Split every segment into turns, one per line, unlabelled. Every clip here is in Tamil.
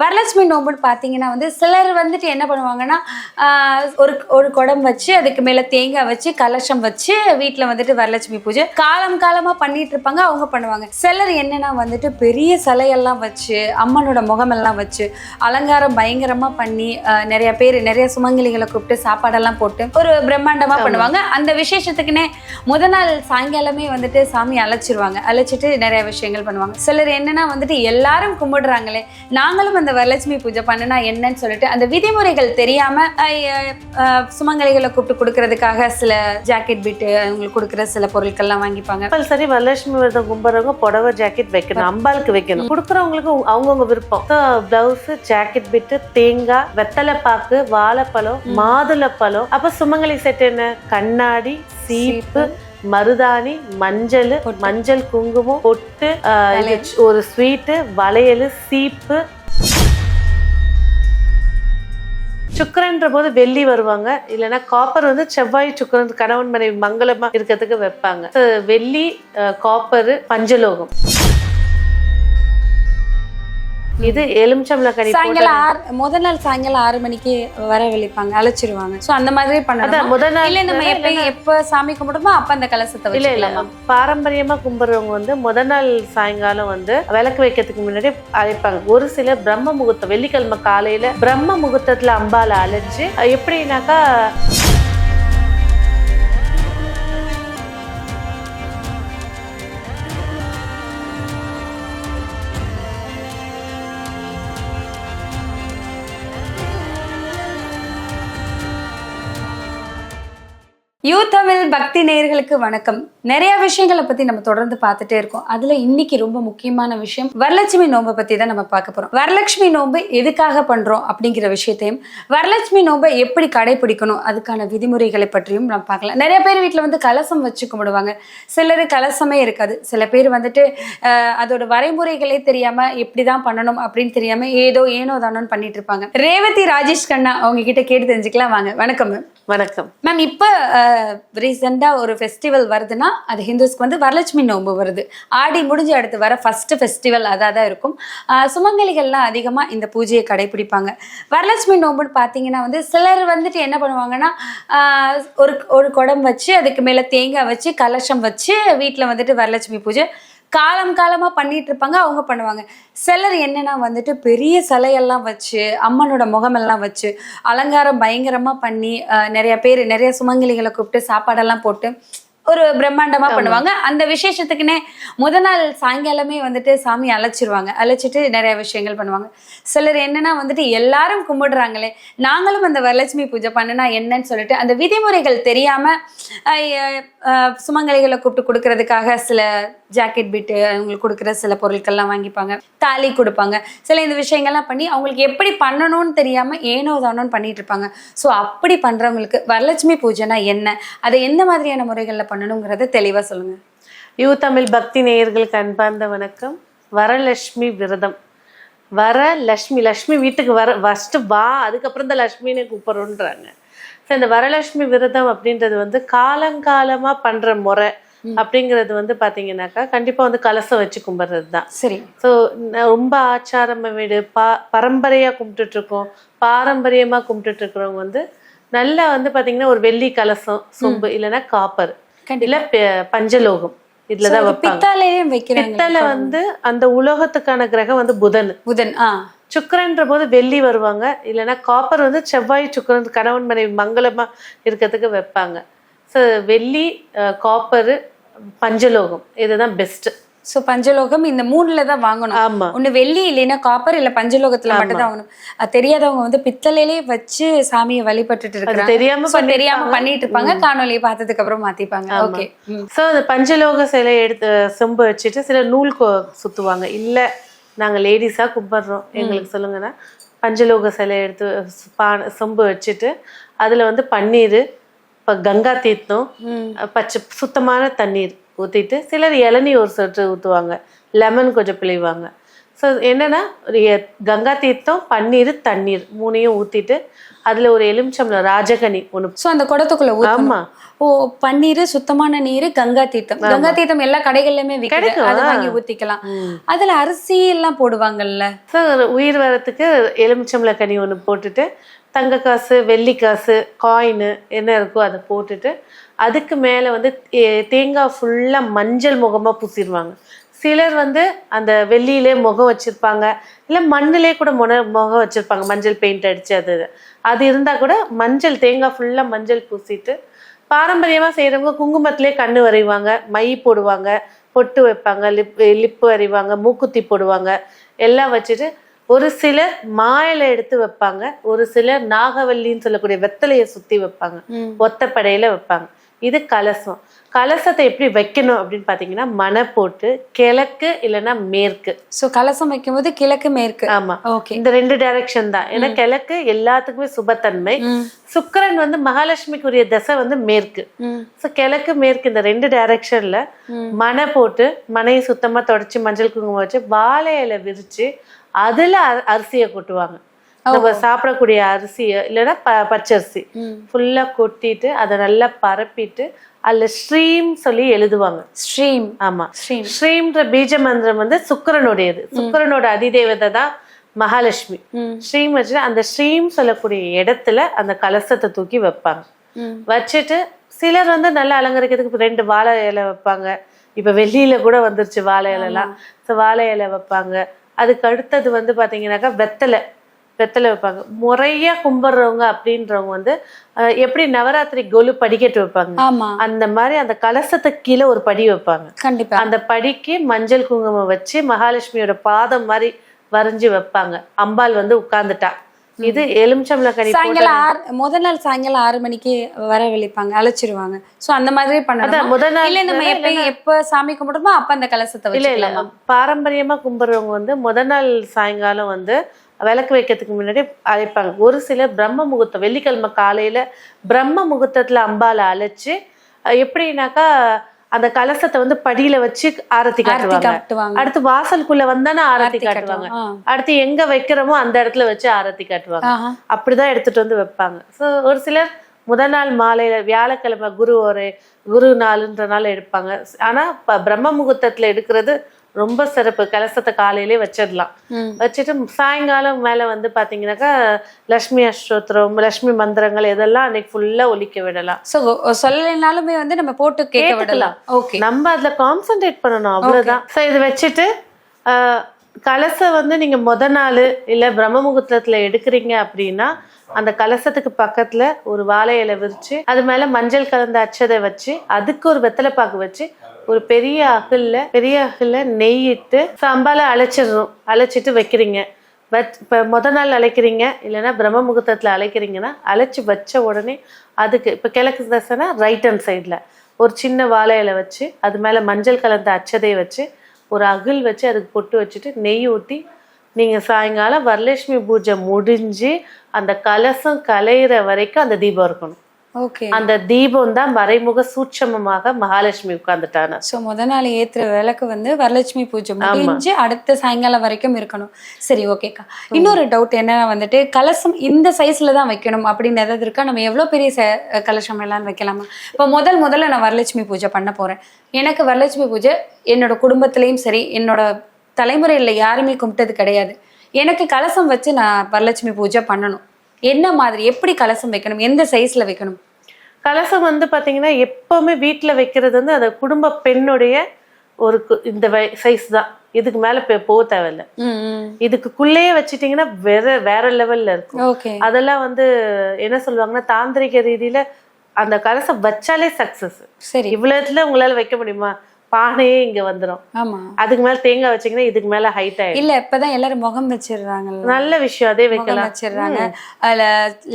வரலட்சுமி நோம்புன்னு பார்த்தீங்கன்னா சிலர் என்ன பண்ணுவாங்கன்னா ஒரு ஒரு குடம் வச்சு அதுக்கு மேலே தேங்காய் வச்சு கலசம் வச்சு வீட்டில் வரலட்சுமி பூஜை காலம் காலமாக பண்ணிட்டு இருப்பாங்க. அவங்க பண்ணுவாங்க. சிலர் என்னன்னா பெரிய சிலையெல்லாம் வச்சு அம்மனோட முகமெல்லாம் வச்சு அலங்காரம் பயங்கரமாக பண்ணி நிறைய சுமங்கலிகளை கூப்பிட்டு சாப்பாடெல்லாம் போட்டு ஒரு பிரம்மாண்டமாக பண்ணுவாங்க. அந்த விசேஷத்துக்குன்னே முத நாள் சாயங்காலமே சாமி அழைச்சிட்டு நிறைய விஷயங்கள் பண்ணுவாங்க. சிலர் என்னன்னா எல்லாரும் கும்பிடுறாங்களே நாங்களும் அந்த வரலட்சுமி பூஜை பண்ணுனா என்னன்னு சொல்லிட்டு அந்த விதிமுறைகள் தெரியாம சுமங்கலிகளை கூப்பிட்டு கொடுக்கறதுக்காக சில ஜாக்கெட் பிட்டு அவங்களுக்கு கொடுக்குற சில பொருட்கள்லாம் வாங்கிப்பாங்க.
சரி, வரலட்சுமி விரதம் கும்பிட்றவங்க புடவை ஜாக்கெட் வைக்கணும், அம்பாளுக்கு வைக்கணும். கொடுக்குறவங்களுக்கு அவங்கவுங்க விருப்பம். பிளவுஸ், ஜாக்கெட் பிட்டு, தேங்காய், வெத்தலை பாக்கு, வாழைப்பழம், மாதுளப்பழம். அப்ப சுமங்கலி செட் என்ன? கண்ணாடி, சீப்பு, மருதாணி, மஞ்சள் குங்குமம், பொட்டு, ஒரு ஸ்வீட்டு, வளையல், சீப்பு. சுக்கரன்ற போது வெள்ளி வருவாங்க, இல்லைன்னா காப்பர் செவ்வாய் சுக்கரன் கணவன் மனைவி மங்களமா இருக்கிறதுக்கு வைப்பாங்க. வெள்ளி, காப்பர், பஞ்சலோகம். இது எலுமிச்சம்பழம் கனி
முதல் நாள் சாயங்காலம் 6 மணிக்கு வரவழைப்பாங்க, அழைச்சிருவாங்க. சோ அந்த மாதிரி பண்ணலாம். முதல் நாள் இல்ல நம்ம எப்ப சாமி கும்பிடுமோ அப்ப அந்த கலசத்தை
இல்ல பாரம்பரியமா கும்பிடுறவங்க முதல் நாள் சாயங்காலம் விளக்கு வைக்கிறதுக்கு முன்னாடி அழைப்பாங்க. ஒரு சில பிரம்ம முகூர்த்தம் வெள்ளிக்கிழமை காலையில பிரம்ம முகூர்த்தத்துல அம்பால அழைச்சு எப்படின்னாக்கா
யூ தமிழ் பக்தி நேயர்களுக்கு வணக்கம். நிறைய விஷயங்களை பத்தி நம்ம தொடர்ந்து பார்த்துட்டே இருக்கோம். அதுல இன்னைக்கு ரொம்ப முக்கியமான விஷயம் வரலட்சுமி நோம்பை பத்தி தான் நம்ம பார்க்க போறோம். வரலட்சுமி நோம்பு எதுக்காக பண்றோம் அப்படிங்கிற விஷயத்தையும், வரலட்சுமி நோம்பை எப்படி கடைபிடிக்கணும் அதுக்கான விதிமுறைகளை பற்றியும் நம்ம பார்க்கலாம். நிறைய பேர் வீட்டுல கலசம் வச்சு கும்பிடுவாங்க. சிலர் கலசமே இருக்காது. சில பேர் அதோட வரைமுறைகளே தெரியாம எப்படிதான் பண்ணணும் அப்படின்னு தெரியாம ஏனோ தானோன்னு பண்ணிட்டு இருப்பாங்க. ரேவதி ராஜேஷ் கண்ணா அவங்க கிட்ட கேட்டு தெரிஞ்சுக்கலாம் வாங்க. வணக்கம் மேம்.
வணக்கம்
மேம். இப்ப ரீசெண்டா ஒரு ஃபெஸ்டிவல் வருதுன்னா அது ஹிந்துஸ்க்கு வரலட்சுமி நோம்பு வருது. ஆடி முடிஞ்சு அடுத்து வர ஃபர்ஸ்ட் ஃபெஸ்டிவல் அதான் இருக்கும். சுமங்கலிகள்லாம் அதிகமா இந்த பூஜையை கடைபிடிப்பாங்க. வரலட்சுமி நோம்புன்னு பாத்தீங்கன்னா சிலர் என்ன பண்ணுவாங்கன்னா ஒரு குடம் வச்சு அதுக்கு மேல தேங்காய் வச்சு கலசம் வச்சு வீட்டுல வரலட்சுமி பூஜை காலம் காலமா பண்ணிட்டு இருப்பாங்க. அவங்க பண்ணுவாங்க. சிலர் என்னன்னா பெரிய சிலையெல்லாம் வச்சு அம்மனோட முகமெல்லாம் வச்சு அலங்காரம் பயங்கரமா பண்ணி நிறைய சுமங்கலிகளை கூப்பிட்டு சாப்பாடெல்லாம் போட்டு ஒரு பிரம்மாண்டமா பண்ணுவாங்க. அந்த விசேஷத்துக்குன்னே முத நாள் சாயங்காலமே சாமி அழைச்சிட்டு நிறைய விஷயங்கள் பண்ணுவாங்க. சிலர் என்னன்னா எல்லாரும் கும்பிடுறாங்களே நாங்களும் அந்த வரலட்சுமி பூஜை பண்ணுனா என்னன்னு சொல்லிட்டு அந்த விதிமுறைகள் தெரியாம சுமங்கலிகளை கூப்பிட்டு கொடுக்கறதுக்காக சில ஜாக்கெட் பிட்டு அவங்களுக்கு கொடுக்குற சில பொருட்கள்லாம் வாங்கிப்பாங்க, தாலி கொடுப்பாங்க. சில இந்த விஷயங்கள்லாம் பண்ணி அவங்களுக்கு எப்படி பண்ணணும்னு தெரியாம ஏனோ தானோன்னு பண்ணிட்டு இருப்பாங்க. ஸோ அப்படி பண்றவங்களுக்கு வரலட்சுமி பூஜைனா என்ன, அதை எந்த மாதிரியான முறைகள்ல பண்ணணுங்கிறத தெளிவா சொல்லுங்க.
யூ தமிழ் பக்தி நேயர்களுக்கு அன்பார்ந்த வணக்கம். வரலட்சுமி விரதம். லட்சுமி வீட்டுக்கு ஃபர்ஸ்ட் வா, அதுக்கப்புறம் தான் லட்சுமின்னு கூப்பிடுறோன்றாங்க. ஸோ இந்த வரலட்சுமி விரதம் அப்படின்றது காலங்காலமா பண்ற முறை அப்படிங்கிறது பாத்தீங்கன்னாக்கா கண்டிப்பா கலசம் வச்சு கும்பிடுறது தான்.
சரி.
ஸோ ரொம்ப ஆச்சாரம் வீடு பரம்பரையா கும்பிட்டுட்டு இருக்கோம். பாரம்பரியமா கும்பிட்டுட்டு இருக்கிறவங்க நல்லா பாத்தீங்கன்னா ஒரு வெள்ளி கலசம், சொம்பு, இல்லைன்னா காப்பர், இல்ல பஞ்சலோகம் இதுலதான் வைப்பாங்க. பித்தளை அந்த உலோகத்துக்கான கிரகம் புதன். சுக்கரன்ற போது வெள்ளி வருவாங்க, இல்லைன்னா காப்பர் செவ்வாய் சுக்கரன் கணவன் மனைவி மங்களமா இருக்கிறதுக்கு வைப்பாங்க. ஸோ வெள்ளி, காப்பர், பஞ்சலோகம் இதுதான் பெஸ்ட்.
ஸோ பஞ்சலோகம் இந்த 3ல தான் வாங்கணும்.
ஆமா.
ஒண்ணு வெள்ளி, இல்லைன்னா காப்பர், இல்ல பஞ்சலோகத்துல மட்டும் தான் வாங்கணும். தெரியாதவங்க பித்தளையிலே வச்சு சாமியை வழிபட்டுட்டு இருக்காங்க. தெரியாம பண்ணிட்டு இருப்பாங்க. காணொலியை பார்த்ததுக்கு அப்புறம் மாத்திப்பாங்க. ஓகே.
ஸோ அந்த பஞ்சலோக சிலை எடுத்து சொம்பு வச்சுட்டு சில நூல் சுத்துவாங்க. இல்ல நாங்க லேடிஸா கும்பிடுறோம் எங்களுக்கு சொல்லுங்கன்னா பஞ்சலோக சிலை எடுத்து சொம்பு வச்சுட்டு அதுல பன்னீர், கங்கா தீர்த்தம், பச்சை சுத்தமான தண்ணீர் ஊற்றிட்டு சிலர் இளநீ ஒரு சொட்டு ஊற்றுவாங்க, லெமன் கொஞ்சம் பிழிவாங்க. ஸோ என்னன்னா கங்கா தீர்த்தம், பன்னீர், தண்ணீர் 3ஐயும் ஊத்திட்டு அதுல ஒரு எலுமிச்சம்பழம் ராஜகனி ஒண்ணு.
சோ அந்த குடத்துக்குள்ள ஊத்தணும். ஓ, பன்னீர், சுத்தமான நீர், கங்கா தீர்த்தம். கங்கா தீர்த்தம் எல்லா கடைகள்லயுமே விற்கும், அதை வாங்கி ஊத்திக்கலாம். அதுல அரிசி எல்லாம் போடுவாங்கல்ல.
உயிர் வரத்துக்கு எலுமிச்சம்பழ கனி ஒண்ணு போட்டுட்டு, தங்க காசு, வெள்ளி காசு, காயின் என்ன இருக்கோ அதை போட்டுட்டு, அதுக்கு மேல வந்து தேங்காய் ஃபுல்லா மஞ்சள் முகமா பூசிடுவாங்க. சிலர் வந்து அந்த வெள்ளியிலே முகம் வச்சிருப்பாங்க, இல்ல மண்ணிலே கூட முகம் வச்சிருப்பாங்க, மஞ்சள் பெயிண்ட் அடிச்சு. அது இருந்தா கூட மஞ்சள், தேங்காய் ஃபுல்லா மஞ்சள் பூசிட்டு, பாரம்பரியமா செய்யறவங்க குங்குமத்திலே கண்ணு வரைவாங்க, மை போடுவாங்க, பொட்டு வைப்பாங்க, லிப்பு வரைவாங்க, மூக்குத்தி போடுவாங்க, எல்லாம் வச்சுட்டு ஒரு சிலர் மாயில எடுத்து வைப்பாங்க, ஒரு சிலர் நாகவல்லின்னு சொல்லக்கூடிய வெத்தலையை சுத்தி வைப்பாங்க, ஒத்தப்படையில வைப்பாங்க. இது கலசம். கலசத்தை எப்படி வைக்கணும் அப்படின்னு பாத்தீங்கன்னா, மணை போட்டு கிழக்கு இல்லைன்னா மேற்கு.
சோ கலசம் வைக்கும் போது கிழக்கு மேற்கு.
ஆமா, ஓகே. இந்த 2 டைரக்ஷன் தான். ஏன்னா கிழக்கு எல்லாத்துக்குமே சுபத்தன்மை. சுக்கிரன் வந்து மகாலட்சுமிக்குரிய தசை வந்து மேற்கு. சோ கிழக்கு மேற்கு இந்த 2 டைரக்ஷன்ல மணை போட்டு, மனையை சுத்தமா தொடச்சு மஞ்சள் குங்குமம் வச்சு வாழை இலை விரிச்சு அதுல அரிசியை கொட்டுவாங்க. நம்ம சாப்பிடக்கூடிய அரிசிய இல்லைன்னா பச்சரிசி ஃபுல்லா கொட்டிட்டு அதை நல்லா பரப்பிட்டு அதுல ஸ்ரீம் சொல்லி எழுதுவாங்க.
ஸ்ரீம்.
ஆமா, ஸ்ரீம்ன்ற பீஜ மந்திரம் வந்து சுக்கிரனுடையது. சுக்கிரனோட அதிதேவதை தான் மகாலட்சுமி. ஸ்ரீம் வச்சு அந்த ஸ்ரீம் சொல்லக்கூடிய இடத்துல அந்த கலசத்தை தூக்கி வைப்பாங்க. வச்சுட்டு சிலர் வந்து நல்லா அலங்கரிக்கிறதுக்கு 2 வாழை இலை வைப்பாங்க. இப்ப வெள்ளியில கூட வந்துருச்சு வாழை இலைலாம். வாழை இலை வைப்பாங்க. அதுக்கு அடுத்தது வந்து பாத்தீங்கன்னாக்கா வெத்தலை வைப்பாங்க. முறையா கும்பிடுறவங்க அப்படின்றவங்க வந்து எப்படி நவராத்திரி கொலு படிக்கட்டு வைப்பாங்க, அந்த மாதிரி அந்த கலசத்துக்கு கீழே ஒரு படி வைப்பாங்க. கண்டிப்பா அந்த படிக்கு மஞ்சள் குங்குமம் வச்சு மகாலட்சுமியோட பாதம் மாதிரி வரைஞ்சு வைப்பாங்க. அம்பாள் வந்து உட்கார்ந்துட்டா. இது எலுமிச்சம்பழ கனி.
முதல் நாள் சாயங்காலம் 6 மணிக்கு வரவழைப்பாங்க, அழைச்சிருவாங்க. சோ அந்த மாதிரி பண்ணலாம். முதல் நாள் இல்ல, நம்ம எப்ப சாமி கும்பிடுமோ அப்ப அந்த கலசத்தை
இல்ல பாரம்பரியமா கும்பிடுறவங்க வந்து முதல் நாள் சாயங்காலம் வந்து விளக்கு வைக்கிறதுக்கு முன்னாடி அழைப்பாங்க. ஒரு சிலர் பிரம்ம முகூர்த்தம், வெள்ளிக்கிழமை காலையில பிரம்ம முகூர்த்தத்துல அம்பால அழைச்சு, எப்படின்னாக்கா அந்த கலசத்தை வந்து படியில வச்சு ஆரத்தி காட்டுவாங்க. அடுத்து வாசலுக்குள்ள வந்தானே ஆரத்தி காட்டுவாங்க. அடுத்து எங்க வைக்கிறோமோ அந்த இடத்துல வச்சு ஆரத்தி காட்டுவாங்க. அப்படிதான் எடுத்துட்டு வந்து வைப்பாங்க. ஸோ ஒரு சிலர் முதல் நாள் மாலையில வியாழக்கிழமை குரு நாளுன்றனால எடுப்பாங்க. ஆனா பிரம்ம முகூர்த்தத்துல எடுக்கிறது ரொம்ப சிறப்பு. கலசத்தை காலையிலே வச்சிடலாம். வச்சுட்டு சாயங்காலம் மேல வந்து பாத்தீங்கன்னாக்கா லட்சுமி அஷ்டோத்திரம், லட்சுமி மந்திரங்கள் இதெல்லாம் அன்னைக்கு ஃபுல்லா ஒலிக்க விடலாம்.
சொல்லலைனாலுமே வந்து நம்ம போட்டு கேட்க விடலாம்.
நம்ம அதுல கான்சென்ட்ரேட் பண்ணணும், அவ்வளவுதான். ஸோ இது வச்சுட்டு கலசம் வந்து நீங்க முதல் நாள் இல்ல பிரம்ம முகூர்த்தத்துல எடுக்கிறீங்க அப்படின்னா, அந்த கலசத்துக்கு பக்கத்துல ஒரு வாழை இலை விரிச்சு அது மேல மஞ்சள் கலந்த அச்சதை வச்சு அதுக்கு ஒரு வெத்தலை பாக்கு வச்சு ஒரு பெரிய அகல்ல நெய்யிட்டு அம்பால அழைச்சிட்டு வைக்கிறீங்க. இப்போ முதல் நாள் அழைக்கிறீங்க இல்லைன்னா பிரம்ம முகூர்த்தத்துல அழைக்கிறீங்கன்னா, அழைச்சி வச்ச உடனே அதுக்கு இப்போ கிழக்கு தசைனா ரைட் ஹேண்ட் சைட்ல ஒரு சின்ன வாழை இலை வச்சு அது மேல மஞ்சள் கலந்த அச்சதை வச்சு ஒரு அகல் வச்சு அதுக்கு பொட்டு வச்சுட்டு நெய் ஊற்றி நீங்க சாயங்காலம் வரலட்சுமி பூஜை முடிஞ்சு அந்த கலசம் கலையிற வரைக்கும் அந்த தீபம் இருக்கணும். அந்த தீபம் தான் மறைமுக சூட்சமமாக மகாலட்சுமி உட்கார்ந்துட்டாங்க.
சோ முத நாள் ஏத்துற விளக்கு வந்து வரலட்சுமி பூஜை முடிஞ்சு அடுத்த சாயங்காலம் வரைக்கும் இருக்கணும். சரி, ஓகேக்கா. இன்னொரு டவுட் என்னன்னா வந்துட்டு, கலசம் இந்த சைஸ்ல தான் வைக்கணும் அப்படின்னு எதாவது இருக்கா? நம்ம எவ்வளவு பெரிய கலசம் எல்லாம் வைக்கலாமா? இப்போ முதல்ல நான் வரலட்சுமி பூஜை பண்ண போறேன். எனக்கு வரலட்சுமி பூஜை என்னோட குடும்பத்திலயும் சரி, என்னோட தலைமுறையில் யாருமே கும்பிட்டது கிடையாது. எனக்கு கலசம் வச்சு நான் வரலட்சுமி பூஜை பண்ணணும். என்ன மாதிரி, எப்படி கலசம் வைக்கணும், எந்த சைஸ்ல வைக்கணும்?
கலசம் வந்து பாத்தீங்கன்னா எப்பவுமே வீட்டுல வைக்கிறது வந்து அந்த குடும்ப பெண்ணுடைய ஒரு இந்த சைஸ் தான். இதுக்கு மேல போக தேவையில்லை. இதுக்குள்ளேயே வச்சிட்டீங்கன்னா வேற லெவல்ல இருக்கும். அதெல்லாம் வந்து என்ன சொல்லுவாங்கன்னா, தாந்திரிக ரீதியில அந்த கலசம் வச்சாலே சக்சஸ். சரி, இவ்வளவுல உங்களால வைக்க முடியுமா? பானையே இங்க வந்துடும். ஆமா, அதுக்கு மேல தேங்காய் வச்சீங்கன்னா இதுக்கு மேல ஹைட் ஆயிடும்.
இல்ல, இப்பதான் எல்லாரும் முகம் வச்சிடுறாங்க.
நல்ல விஷயம், அதே வைக்கலாம்
வச்சிடுறாங்க. அதுல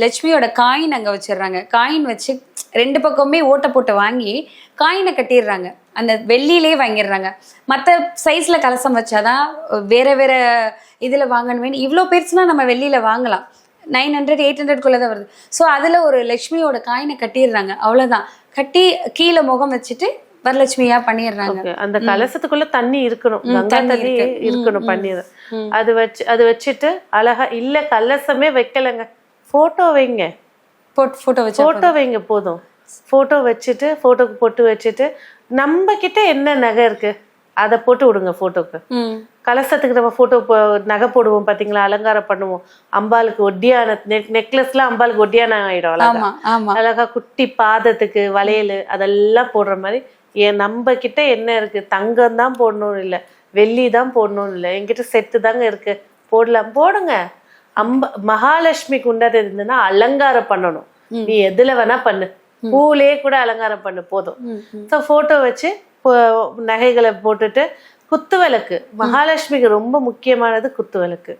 லட்சுமியோட காயின் அங்க வச்சிடுறாங்க. காயின் வச்சு 2 பக்கமே ஓட்ட போட்டு வாங்கி காயினை கட்டிடுறாங்க. அந்த வெள்ளியிலே வாங்கிடுறாங்க. மற்ற சைஸ்ல கலசம் வச்சாதான் வேற இதுல வாங்கணும். இவ்வளோ பெருசுனா நம்ம வெள்ளியில வாங்கலாம். 900 800 வருது. ஸோ அதுல ஒரு லட்சுமியோட காயினை கட்டிடுறாங்க. அவ்வளவுதான். கட்டி கீழே முகம் வச்சுட்டு வரலட்சுமியா பண்ணிடுறாங்க.
Okay. அந்த கலசத்துக்குள்ள தண்ணி இருக்கணும், கங்கா தண்ணி இருக்கணும் பண்ணிடு. அது வச்சுட்டு அழகா இல்ல கலசமே வைக்கலங்க, போட்டோ வைங்க, போட்டோ வைங்க போதும். போட்டோ வச்சுட்டு போட்டோக்கு பொட்டு வச்சுட்டு நம்ம கிட்ட என்ன நகை இருக்கு அதை போட்டு விடுங்க போட்டோக்கு. கலசத்துக்கு நம்ம போட்டோ நகை போடுவோம் பாத்தீங்களா, அலங்காரம் பண்ணுவோம், அம்பாளுக்கு ஒட்டியான நெக்லஸ்லாம் அம்பாளுக்கு ஒட்டியான ஆயிடும். அழகா குட்டி பாதத்துக்கு வளையல் அதெல்லாம் போடுற மாதிரி நம்ம கிட்ட என்ன இருக்கு, தங்கம் தான் போடணும் இல்ல, வெள்ளி தான் போடணும் இல்ல, என்கிட்ட செட்டு தாங்க இருக்கு, போடலாம், போடுங்க. மகாலட்சுமிக்கு உண்டாது இருந்ததுன்னா அலங்காரம் பண்ணணும், நீ எதுல வேணா பண்ணு, பூலே கூட அலங்காரம் பண்ணு போதும். ஸோ போட்டோ வச்சு நகைகளை போட்டுட்டு குத்துவிளக்கு, மகாலட்சுமிக்கு ரொம்ப முக்கியமானது குத்துவிளக்கு.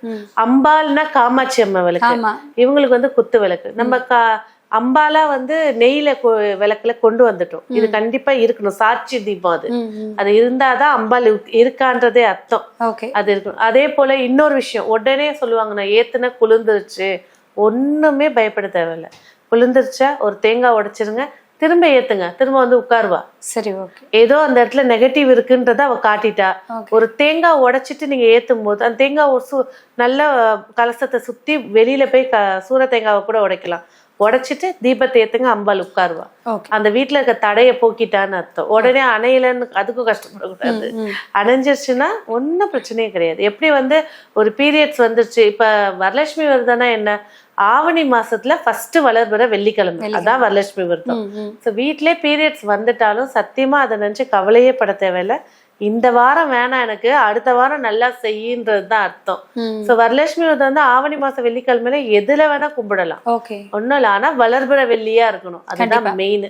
அம்பாள்னா காமாட்சி அம்மா விளக்கு, இவங்களுக்கு வந்து குத்துவிளக்கு. நம்ம அம்பாலா வந்து நெய்ல விளக்குல கொண்டு வந்துட்டோம், இது கண்டிப்பா இருக்கணும், சாட்சி தீபம் அது இருந்தாதான் அம்பாள் இருக்கான்றதே அர்த்தம், அது இருக்கணும். அதே போல இன்னொரு விஷயம் உடனே சொல்லுவாங்க, நான் ஏத்துன குளிர்ந்துருச்சு, ஒண்ணுமே பயப்பட தேவையில்லை. குளிர்ந்துருச்சா ஒரு தேங்காய் உடைச்சிருங்க, திரும்ப ஏத்துங்க, திரும்ப வந்து உட்காருவா.
சரி, ஓகே.
ஏதோ அந்த இடத்துல நெகட்டிவ் இருக்குன்றத அவ காட்டிட்டா. ஒரு தேங்காய் உடைச்சிட்டு நீங்க ஏத்தும் போது அந்த தேங்காய் நல்ல கலசத்தை சுத்தி வெளியில போய் சூற தேங்காவை கூட உடைக்கலாம், உடைச்சிட்டு தீபத்தை ஏத்துங்க, அம்பாள் உட்காருவா. அந்த வீட்டுல இருக்க தடையை போக்கிட்டான்னு அர்த்தம். உடனே அணையலன்னு அதுக்கும் கஷ்டப்படக்கூடாது, அணைஞ்சிருச்சுன்னா ஒன்னும் பிரச்சனையே கிடையாது. எப்படி வந்து ஒரு பீரியட்ஸ் வந்துருச்சு, இப்ப வரலட்சுமி வருதுன்னா என்ன, ஆவணி மாசத்துல ஃபர்ஸ்ட் வளர்பிற வெள்ளிக்கிழமை, அதான் வரலட்சுமி விரதம். ஸோ வீட்லயே பீரியட்ஸ் வந்துட்டாலும் சத்தியமா அதை நினைச்சு கவலையே பட தேவையில்லை. இந்த வாரம் வேணாம் எனக்கு, அடுத்த வாரம் நல்லா செய்யுன்றதுதான் அர்த்தம். ஸோ வரலட்சுமி விரதம் வந்து ஆவணி மாசம் வெள்ளிக்கிழமையில எதுல வேணா கும்பிடலாம், ஒன்னும் இல்லை, ஆனா வளர்பிற வெள்ளியா இருக்கணும், அதுதான் மெயின்.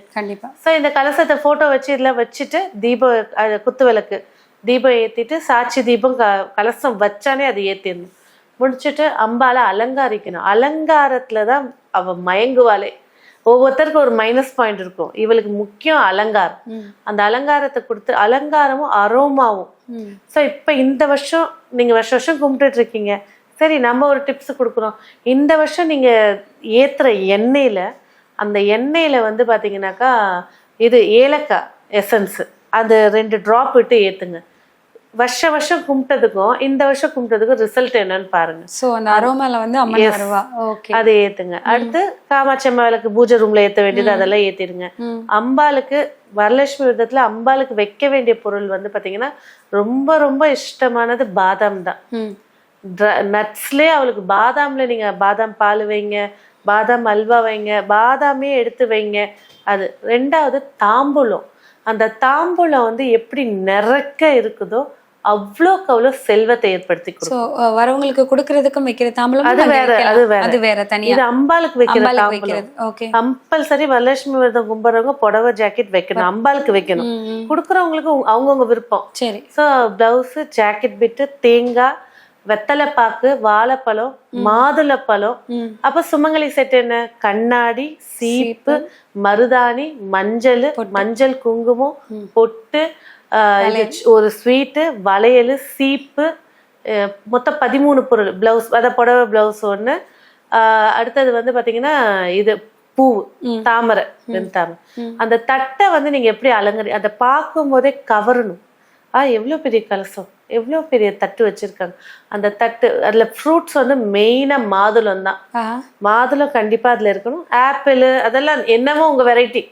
ஸோ இந்த கலசத்தை போட்டோ வச்சு இதுல வச்சுட்டு தீபம் குத்து விளக்கு தீபம் ஏத்திட்டு சாட்சி தீபம் கலசம் வச்சானே அது ஏத்திடணும். முடிச்சுட்டு அம்பால அலங்காரிக்கணும். அலங்காரத்துலதான் அவ மயங்குவாளே. ஒவ்வொருத்தருக்கும் ஒரு மைனஸ் பாயிண்ட் இருக்கும், இவளுக்கு முக்கியம் அலங்காரம். அந்த அலங்காரத்தை கொடுத்து, அலங்காரமும் அரோமாவும். ஸோ இப்ப இந்த வருஷம் நீங்க வருஷம் கும்பிட்டுட்டு இருக்கீங்க, சரி நம்ம ஒரு டிப்ஸ் கொடுக்குறோம். இந்த வருஷம் நீங்க ஏத்துற எண்ணெயில, அந்த எண்ணெயில வந்து பாத்தீங்கன்னாக்கா இது ஏலக்காய் எசன்ஸ் அது 2 டிராப் விட்டு ஏத்துங்க. வருஷம் கும்பிட்டதுக்கும் இந்த வருஷம் கும்பிட்டதுக்கும் ரிசல்ட் என்னன்னு பாருங்க.
சோ அந்த அரோமால வந்து அம்மன் வருவா. ஓகே, அதை
ஏத்துங்க. அடுத்து காமாட்சி அம்மாளுக்கு பூஜை ரூம்ல ஏத்த வேண்டியது அதெல்லாம் ஏத்திடுங்க. அம்பாளுக்கு வரலட்சுமி விரதத்துல அம்பாளுக்கு வைக்க வேண்டிய பொருள் வந்து பாத்தீங்கன்னா ரொம்ப ரொம்ப இஷ்டமானது பாதாம் தான். நட்ஸ்லயே அவளுக்கு பாதாம்ல நீங்க பாதாம் பால் வைங்க, பாதாம் அல்வா வைங்க, பாதாமே எடுத்து வைங்க. அது 2வது தாம்பூலம். அந்த தாம்பூலம் வந்து எப்படி நிறக்க இருக்குதோ அவ்வளோக்கு அவ்வளோ செல்வத்தை ஏற்படுத்தி கொடுக்கும்.
வரவங்களுக்கு கொடுக்கறதுக்கும் வைக்கிற தாம்பூலம் அது வேற தனியா.
இது அம்பாளுக்கு வைக்கிற தாம்பூலம். கம்பல்சரி வரலட்சுமி விரதம் கும்பிடுறவங்க புடவை ஜாக்கெட் வைக்கணும், அம்பாளுக்கு வைக்கணும். கொடுக்குறவங்களுக்கு அவங்கவுங்க விருப்பம். சரி. ஸோ பிளவுஸ், ஜாக்கெட் பிட்டு, தேங்காய், வெத்தலைப்பாக்கு, வாழைப்பழம், மாதுளப்பழம். அப்ப சுமங்கலி செட் என்ன, கண்ணாடி, சீப்பு, மருதாணி, மஞ்சள் குங்குமம், பொட்டு, ஒரு ஸ்வீட்டு, வளையல், சீப்பு, மொத்தம் 13 பொருள். பிளவுஸ், அத புடவை பிளவுஸ் ஒண்ணு. அடுத்தது வந்து பாத்தீங்கன்னா இது பூ, தாமரை, வெண்தாமரை. அந்த தட்டை வந்து நீங்க எப்படி அலங்கரி, அதை பார்க்கும் போதே கவரணும். எவ்வளவு பெரிய கலசம், எவ்வளவு பெரிய தட்டு வச்சிருக்காங்க. அந்த தட்டு, அதுல ஃப்ரூட்ஸ் வந்து மெயினா மாதுளம் தான். மாதுளம் கண்டிப்பா அதுல இருக்கணும். ஆப்பிள், அதெல்லாம் என்னமோ உங்க வெரைட்டி.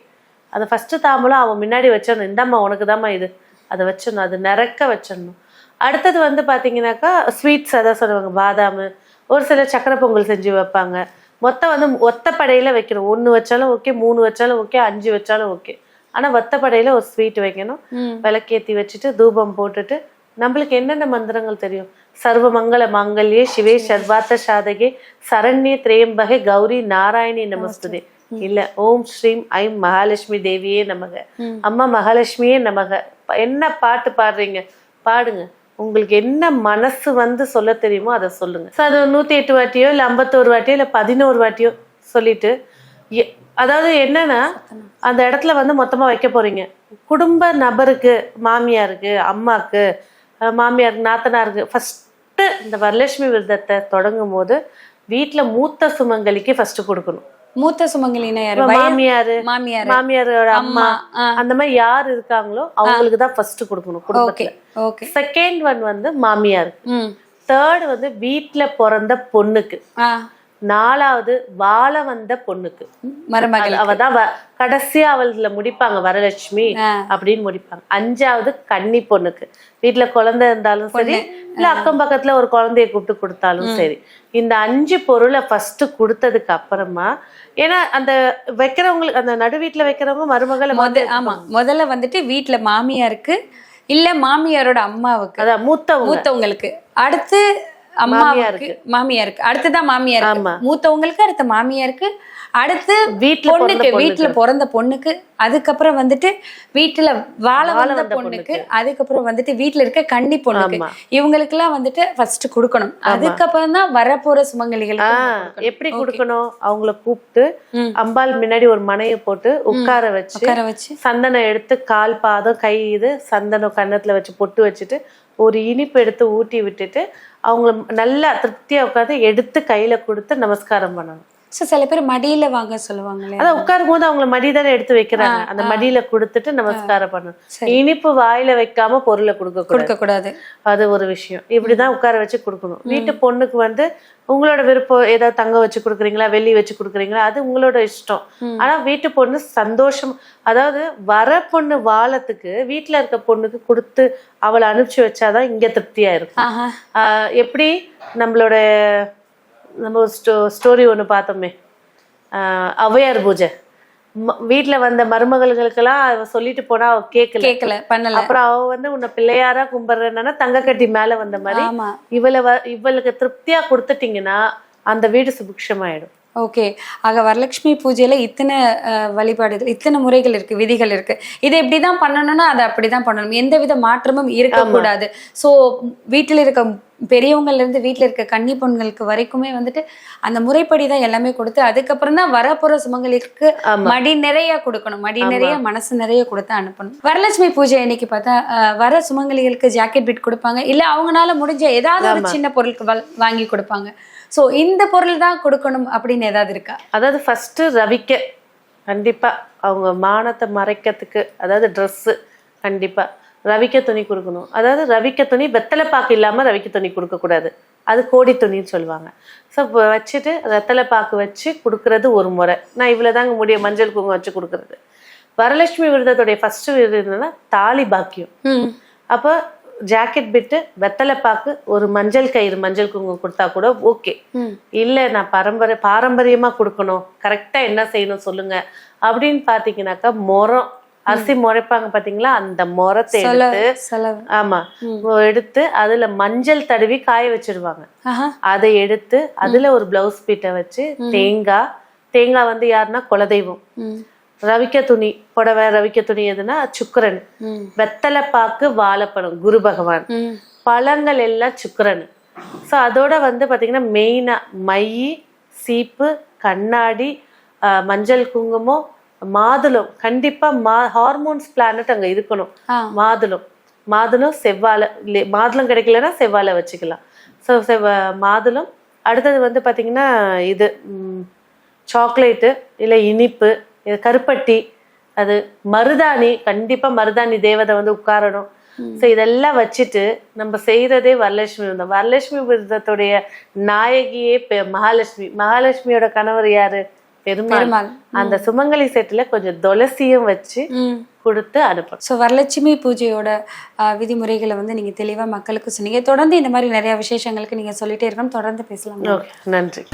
அதை ஃபர்ஸ்ட் தாம்பூலம் அவன் முன்னாடி வச்சிடணும், இந்தாம்மா உனக்கு தாம்மா இது, அதை வச்சிடணும், அது நிறக்க வச்சிடணும். அடுத்தது வந்து பாத்தீங்கன்னாக்கா ஸ்வீட்ஸ், அதான் சொல்லுவாங்க பாதாம், ஒரு சில சக்கரை பொங்கல் செஞ்சு வைப்பாங்க. மொத்தம் வந்து ஒத்தப்படையில வைக்கணும். 1 வச்சாலும் ஓகே, 3 வச்சாலும் ஓகே, 5 வச்சாலும் ஓகே. ஆனா ஒத்தப்படையில ஒரு ஸ்வீட் வைக்கணும். விளக்கேத்தி வச்சுட்டு தூபம் போட்டுட்டு, நம்மளுக்கு என்னென்ன மந்திரங்கள் தெரியும், சர்வ மங்கள மாங்கல்யே சிவே சர்வார்த்த சாதகே சரண்யே திரையம்பகே கௌரி நாராயணி நமஸ்துதே, இல்ல ஓம் ஸ்ரீம் ஐம் மகாலட்சுமி தேவியே நமக, அம்மா மகாலட்சுமியே நமக. என்ன பாட்டு பாடுறீங்க பாடுங்க, உங்களுக்கு என்ன மனசு வந்து சொல்ல தெரியுமோ அதை சொல்லுங்க. அது 108 வாட்டியோ இல்ல 51 வாட்டியோ இல்ல 11 வாட்டியோ சொல்லிட்டு, அதாவது என்னன்னா அந்த இடத்துல வந்து மொத்தமா வைக்க போறீங்க. குடும்ப நபருக்கு, மாமியாருக்கு, அம்மாக்கு, மாமியாருக்கு, நாத்தனாருக்கு ஃபர்ஸ்ட் இந்த வரலட்சுமி விரதத்தை தொடங்கும் போது வீட்டுல மூத்த சுமங்கலிக்கு ஃபர்ஸ்ட் கொடுக்கணும்.
மூத்த சுமங்கலினா யாரு?
இப்ப மாமியாரு
மாமியார்,
மாமியாரோட அம்மா அந்த மாதிரி யார் இருக்காங்களோ அவங்களுக்கு தான் ஃபர்ஸ்ட் கொடுக்கணும்
ஓகே
குடும்பத்துல.
ஓகே.
செகண்ட் ஒன் வந்து மாமியார்,
ம்.
தேர்ட் வந்து வீட்டுல பிறந்த பொண்ணுக்கு,
ஆ,
4வது வாழ வந்த பொண்ணுக்கு,
மருமகள்.
அவதான் கடைசியா அவள்ல முடிப்பாங்க வரலட்சுமி அப்படின்னு முடிப்பாங்க. 5வது கன்னி பொண்ணுக்கு, வீட்டுல குழந்தை இருந்தாலும் சரி இல்ல அக்கம் பக்கத்துல ஒரு குழந்தைய கூப்பிட்டு கொடுத்தாலும் சரி. இந்த 5 பொருளை ஃபர்ஸ்ட் கொடுத்ததுக்கு அப்புறமா, ஏன்னா அந்த வைக்கிறவங்களுக்கு அந்த நடு வீட்டுல வைக்கிறவங்க மருமகளை
ஆமா, முதல்ல வந்துட்டு வீட்டுல மாமியாருக்கு இல்ல மாமியாரோட அம்மாவுக்கு,
அதான்
மூத்தவங்களுக்கு, அடுத்து அம்மாவுக்கு, மாமியாருக்கு, அடுத்துதான் மாமியாருக்கு, மூத்தவங்களுக்கு, அடுத்த மாமியாருக்கு, அடுத்து பொண்ணுக்கு, வீட்டுல பிறந்த பொண்ணுக்கு, அதுக்கப்புறம் வந்துட்டு வீட்டுல வாழ வந்த பொண்ணுக்கு, அதுக்கப்புறம் வந்துட்டு வீட்டுல இருக்க கன்னி பொண்ணுக்கு, இவங்களுக்கு எல்லாம் வந்துட்டு ஃபர்ஸ்ட் கொடுக்கணும். அதுக்கப்புறம் தான் வரப்போற சுமங்கலிகளுக்கு
எப்படி கொடுக்கணும்? அவங்கள கூப்பிட்டு அம்பாள் முன்னாடி ஒரு மனையை போட்டு உட்கார வச்சு சந்தனம் எடுத்து கால் பாதம் கை இது சந்தனம் கன்னத்துல வச்சு பொட்டு வச்சுட்டு ஒரு இனிப்பு எடுத்து ஊட்டி விட்டுட்டு அவங்கள நல்லா திருப்தியா உட்காந்து எடுத்து கையில கொடுத்து நமஸ்காரம் பண்ணணும்.
சில பேர் மடியில வாங்க சொல்லுவாங்களே,
அதான் உட்காரும் போது அவங்க மடிதானே எடுத்து வைக்கிறாங்க, அந்த மடியில கொடுத்துட்டு நமஸ்காரம் பண்ணணும். இனிப்பு வாயில வைக்காம பொருளை கொடுக்க கூடாது. அது ஒரு விஷயம். இப்படிதான் உட்கார வச்சு கொடுக்கணும். வீட்டு பொண்ணுக்கு வந்து உங்களோட விருப்பம், ஏதாவது தங்க வச்சு கொடுக்குறீங்களா, வெள்ளி வச்சு கொடுக்குறீங்களா, அது உங்களோட இஷ்டம். ஆனா வீட்டு பொண்ணு சந்தோஷம், அதாவது வர பொண்ணு வாழத்துக்கு வீட்டுல இருக்க பொண்ணுக்கு கொடுத்து அவளை அனுப்பிச்சு வச்சாதான் இங்க திருப்தியா இருக்கும். எப்படி நம்ம ஒரு ஸ்டோரி ஒன்று பார்த்தோமே, ஔவையார் பூஜை, வீட்டுல வந்த மருமகளுக்கெல்லாம் அவ சொல்லிட்டு போனா அவ கேட்கல பண்ணல. அப்புறம் அவ வந்து உன்னை பிள்ளையாரா கும்பிடுறேன்னா தங்க கட்டி மேல வந்த மாதிரி இவளுக்கு திருப்தியா கொடுத்துட்டீங்கன்னா அந்த வீடு சுபிக்ஷமாயிடும்.
ஓகே. ஆக வரலட்சுமி பூஜையில இத்தனை வழிபாடுகள், இத்தனை முறைகள் இருக்கு, விதிகள் இருக்கு. இதை இப்படிதான் பண்ணணும்னா அதை அப்படிதான் பண்ணணும், எந்த வித மாற்றமும் இருக்கக்கூடாது. ஸோ வீட்டில் இருக்க பெரியவங்கள்ல இருந்து வீட்டுல இருக்க கன்னி பொண்களுக்கு வரைக்குமே வந்துட்டு அந்த முறைப்படி தான் எல்லாமே கொடுத்து அதுக்கப்புறம் தான் வரப்போற சுமங்கலிக்கு மடி நிறைய கொடுக்கணும், மடி நிறைய மனசு நிறைய கொடுத்து அனுப்பணும். வரலட்சுமி பூஜை இன்னைக்கு பார்த்தா வர சுமங்கலிகளுக்கு ஜாக்கெட் பிட் கொடுப்பாங்க, இல்ல அவங்களால முடிஞ்ச ஏதாவது ஒரு சின்ன பொருளுக்கு வாங்கி கொடுப்பாங்க. ஸோ இந்த பொருள் தான் கொடுக்கணும் அப்படின்னு ஏதாவது இருக்கா?
அதாவது ஃபர்ஸ்ட் ரவிக்க கண்டிப்பா அவங்க மானத்தை மறைக்கிறதுக்கு, அதாவது ட்ரெஸ்ஸு கண்டிப்பா ரவிக்க துணி கொடுக்கணும். அதாவது ரவிக்க துணி வெத்தலை பாக்கு இல்லாம ரவிக்க துணி கொடுக்க கூடாது, அது கோடி துணின்னு சொல்லுவாங்க. ஸோ வச்சுட்டு வெத்தலை பாக்கு வச்சு கொடுக்கறது ஒரு முறை. நான் இவ்வளவுதாங்க முடியும் மஞ்சள் குங்குமம் வச்சு கொடுக்கறது. வரலட்சுமி விரதத்துடைய ஃபர்ஸ்ட் விரதம் என்னன்னா தாலி பாக்கியம். அப்போ ஜாக்கெட் பிட்டு, வெத்தலை பாக்கு, ஒரு மஞ்சள் கயிறு, மஞ்சள் குங்குமம் கொடுத்தா கூட ஓகே. இல்ல நான் பாரம்பரியமா கொடுக்கணும், கரெக்டா என்ன செய்யணும் சொல்லுங்க அப்படின்னு பாத்தீங்கன்னாக்கா முறம், அரிசி முறைப்பாங்க பாத்தீங்களா, அந்த முறத்தை எடுத்து அதுல மஞ்சள் தடவி காய வச்சிருவாங்க. அதை எடுத்து அதுல ஒரு பிளவுஸ் பீட்டை வச்சு தேங்காய் வந்து யாருன்னா குலதெய்வம், ரவிக்க துணி புடவை, ரவிக்க துணி எதுனா சுக்கிரன், வெத்தலை பாக்கு வாழைப்பழம் குரு பகவான், பழங்கள் எல்லாம் சுக்கிரன். ஸோ அதோட வந்து பாத்தீங்கன்னா மெயினா மை, சீப்பு, கண்ணாடி, மஞ்சள் குங்குமம், மாதுளம். கண்டிப்பா ஹார்மோன்ஸ் பிளானட் அங்க இருக்கணும். மாதுளம் செவ்வாழை, மாதுளம் கிடைக்கலன்னா செவ்வாழை வச்சுக்கலாம். ஸோ மாதுளம். அடுத்தது வந்து பாத்தீங்கன்னா இது சாக்லேட்டு இல்லை இனிப்பு, கருப்பட்டி, அது மருதாணி, கண்டிப்பா மருதாணி தேவதை வந்து உட்காரணும். ஸோ இதெல்லாம் வச்சுட்டு நம்ம செய்யறதே வரலட்சுமி விரதம். வரலட்சுமி விரதத்துடைய நாயகியே மகாலட்சுமி. மகாலட்சுமியோட கணவர் யாரு? பெருமாள். அந்த சுமங்கலி செட்டுல கொஞ்சம் துளசியும் வச்சு கொடுத்து அனுப்பணும்.
ஸோ வரலட்சுமி பூஜையோட விதிமுறைகளை வந்து நீங்க தெளிவா மக்களுக்கு சொன்னீங்க. தொடர்ந்து இந்த மாதிரி நிறைய விசேஷங்களுக்கு நீங்க சொல்லிட்டே இருக்கணும், தொடர்ந்து பேசலாம்.
நன்றி.